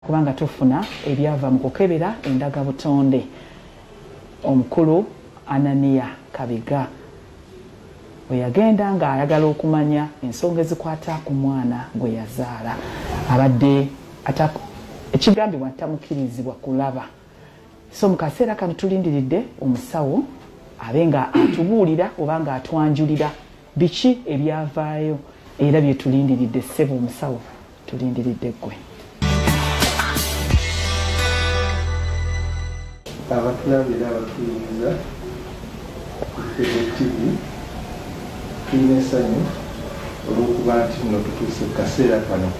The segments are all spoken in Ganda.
kubanga tufuna ebyava mu kukebera endagabutonde. Omukulu Anania Kabiga bwe yagenda ng'ayagala okumanya ensonga ezikwata ku mwana gwe yazaala, abadde ekigambibwa tamukirizibwa kulaba. So mu kaseera kano tulindiridde omusawo abe nga atubuulira oba nga atwanjulira biki ebyavaayo era bye tulindiridde. Ssebo omusawo, tulindiridde ggwe. Abatulabira abatuyinza ku TV tulina essanyu olw'okuba nti nno tutuuse ku kaseera kano.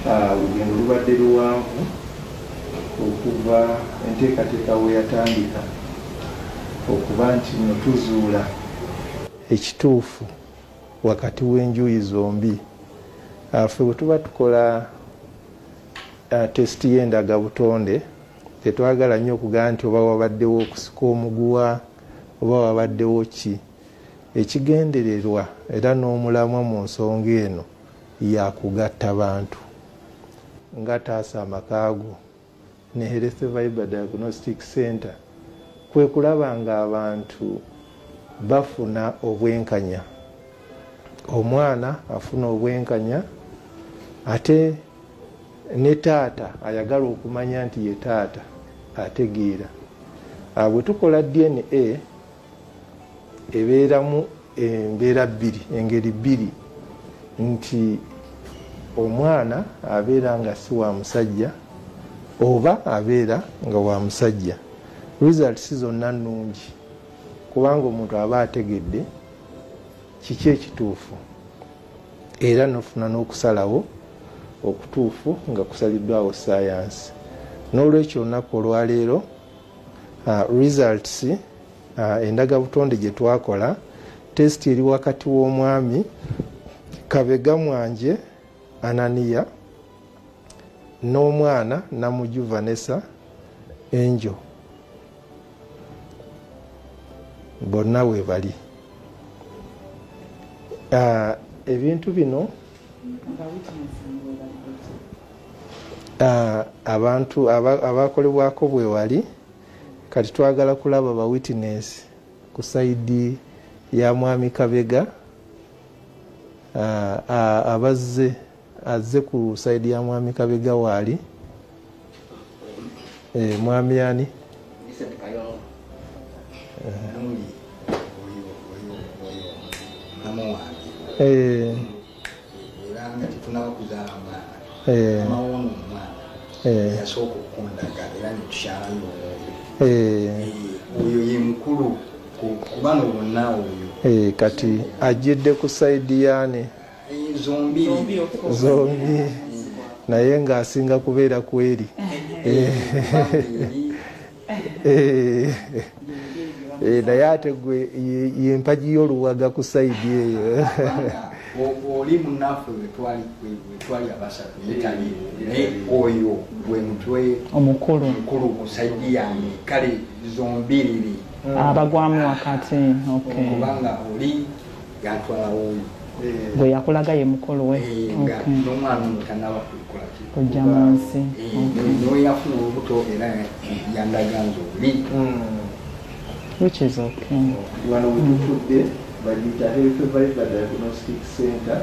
Olugendo lubadde luwanvu okuva enteekateeka we yatandika okuba nti nno tuzuula ekituufu wakati w'enjuyi zombi. Ffe bwe tuba tukola tesiti y'endagabutonde tetwagala nnyo okugamba nti oba wabaddewo okusika omuguwa oba wabaddewo ki. Ekigendererwa era n'omulamwa mu nsonga eno yakugatta bantu nga Taasa Amakaago ne Health Viber Diagnostic Center, kwe kulaba nga abantu bafuna obwenkanya, omwana afuna obwenkanya ate ne taata ayagala okumanya nti ye taata ategeera. Bwe tukola DNA ebeeramu embeera bbiri, engeri bbiri, nti omwana abeera nga si wa musajja oba abeera nga wa musajja. Results zonna nnungi kubanga omuntu aba ategedde kiki ekituufu era nofuna n'okusalawo okutuufu nga kusaliddwawo science. N'olwekyo olunaku olwaleero results endagabutonde gye twakola test eri wakati w'omwami Kabega Mwanje Anania n'omwana Namuju Vanessa Angel, bonna we bali. Ebintu bino abantu abakolebwako bwe wali, kati twagala kulaba ba witness ku saidi ya mwami Kabega, azze ku saidi ya mwami Kabega wali mwami yani kati ajidde ku saidi yani zombi naye ng'asinga kubeera kweri. Naye ate gwe yempagi y'oluwaga ku saidi eyo. Oli munafu twali abasatu netali naye oyo gwe mutwe omukulu ku saidi yange, kale zombiriri abagwamu wakati. Okay, kubanga oli yatwala oyo gwe yakulaga ye mukulu we. n'omwana omutanaba kukola kujja munsi noyo yafuna olubuto era yandaganza oli, which is okay. Wano wetutudde bagiyita Health Viber Diagnostic Center.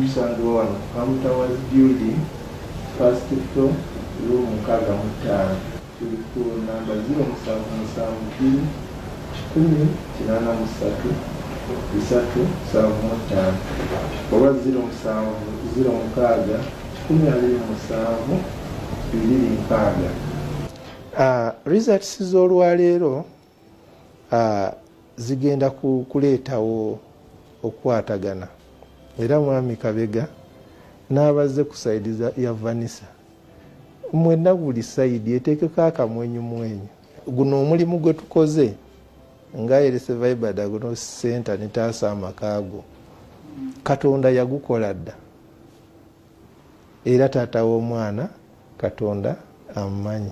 Tusangibwa wano Hamtowers Building, first floor, room 65. Tuli ku namba 0772 1083 oba 07 results z'olwaleero zigenda kuleetawo okukwatagana era mwami Kabega n'abazze ku saidi ya Vanessa, mwenna buli saidi eteekeko akamwenyumwenyu. Guno omulimu gwe tukoze nga Health Viber Diagnostic Center ne Taasa Amakaago, Katonda yagukola dda era taata w'omwana Katonda amumanyi.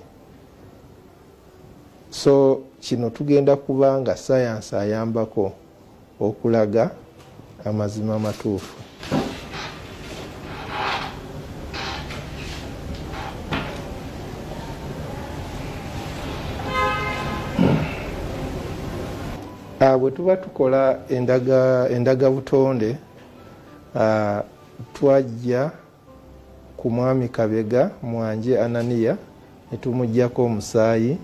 So kino tugenda kubanga science ayambako okulaga amazima matuufu. bwe tuba tukola endaga butonde twajja ku mwami Kabega Mwanje Anania ne tumuggyako omusaayi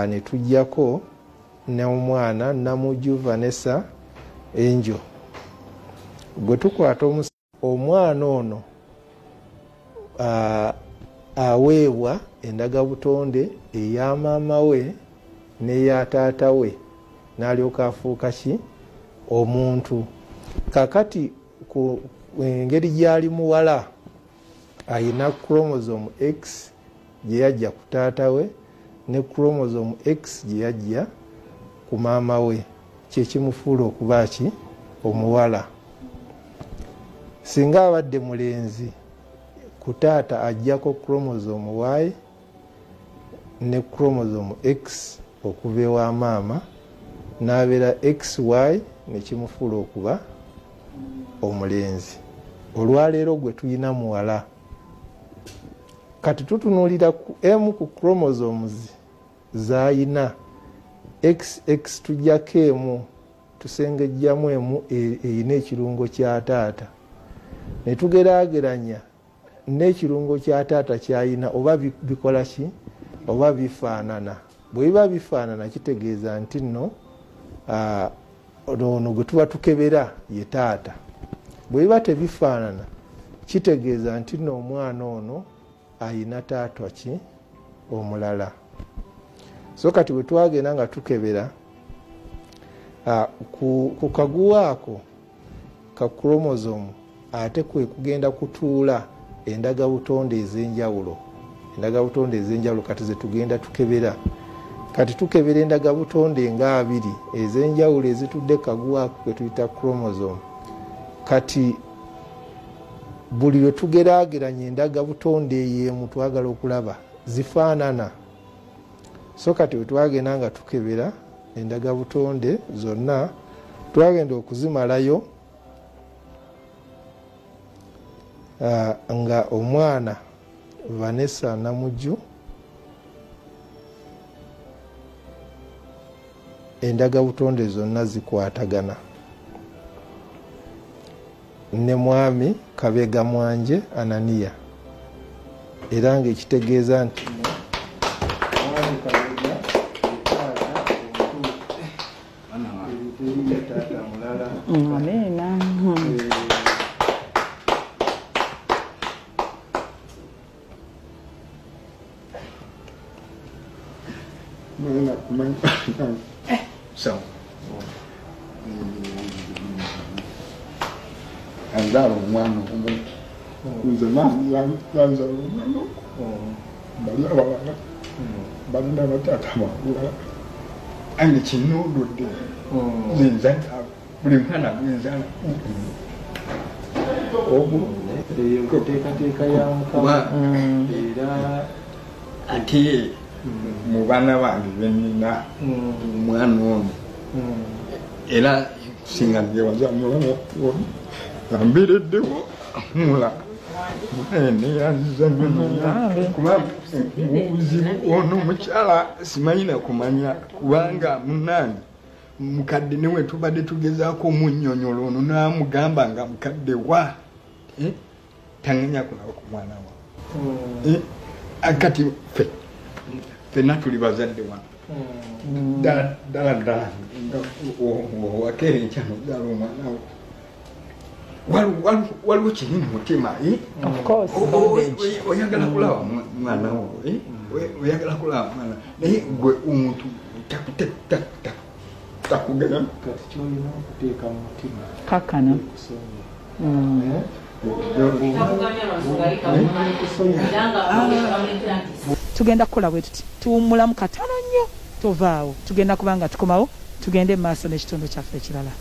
ne tuggyako n'omwana Namuju Vanessa Angel. Gwe tukwata omwana ono aweebwa endaga butonde eya maama we n'eya taata we n'alyoka afuuka ki omuntu. Kakati ku engeri gy'ali muwala ayina chromosome X gye yajja ku taata we ne chromosome X gye yajja ku maama we, kyekimufuula okuba ki omuwala. Singa abadde mulenzi ku taata ajjako chromosome Y ne chromosome X okuva ewa maama n'abeera XY ne kimufuula okuba omulenzi. Olwaleero gwe tulina muwala. Kati tutunuulira ku emu ku chromosomes z'ayina XX tujjako emu tusengejjamu emu erina ekirungo kya taata ne tugeraageranya n'ekirungo kya taata kyayina oba bikola ki oba bifaanana. Bwe biba bifaanana kitegeeza nti nno ono gwe tuba tukebera ye taata. Bwe biba tebifaanana kitegeeza nti nno omwana ono ayina taata ki omulala. So kati bwe twagenda nga tukebera ku kaguwa ako ka chromosome ate kwe kugenda kutuula endaga butonde ez'enjawulo. Endaga butonde ez'enjawulo kati ze tugenda tukebera. Kati tukebera endaga butonde nga 2 ez'enjawulo ezitudde kaguwa ako kwe tuyita chromosome. Kati buli lwe tugeraageranya endaga butonde ey'emu twagala okulaba zifaanana. So kati bwe twagenda nga tukebera endaga butonde zonna twagenda okuzimalayo nga omwana Vanessa Namuju endaga butonde zonna zikwatagana ne mwami Kabega Mwanje Anania, era ng'ekitegeeza nti mwami Kabega taata mulala. Amina. So, anzala omwana omu nze nanzala omwana bali abalala balina bataata balala ayina kinuududde zinzala buli mwana gwenzala enteekateeka ya Mukama era ate mu baana bange benina omwana ono era singa ngewaza mulala ambeereddewo mula neyanziza kuba obuzibu ono mukyala simanyina kumanya kubanga munange mukadde newe tubadde tugezaako omunnyonnyola ono namugamba nga mukadde wa tanganya kulaba ku mwana wa akati fenna tuli bazadde wano ddala wakere enkyano ddala omwana waliwo kinini mutima oyagala kulaba mwana wo oyagala kulaba mwana naye gwe omuntu takugena kati kyolina okuteeka mu mutima kakkana. Tugenda kukola bwe tuti tuwummulamu katono nnyo tovaawo, tugenda kubanga tukomawo tugende mu maaso n'ekitundu kyaffe ekirala.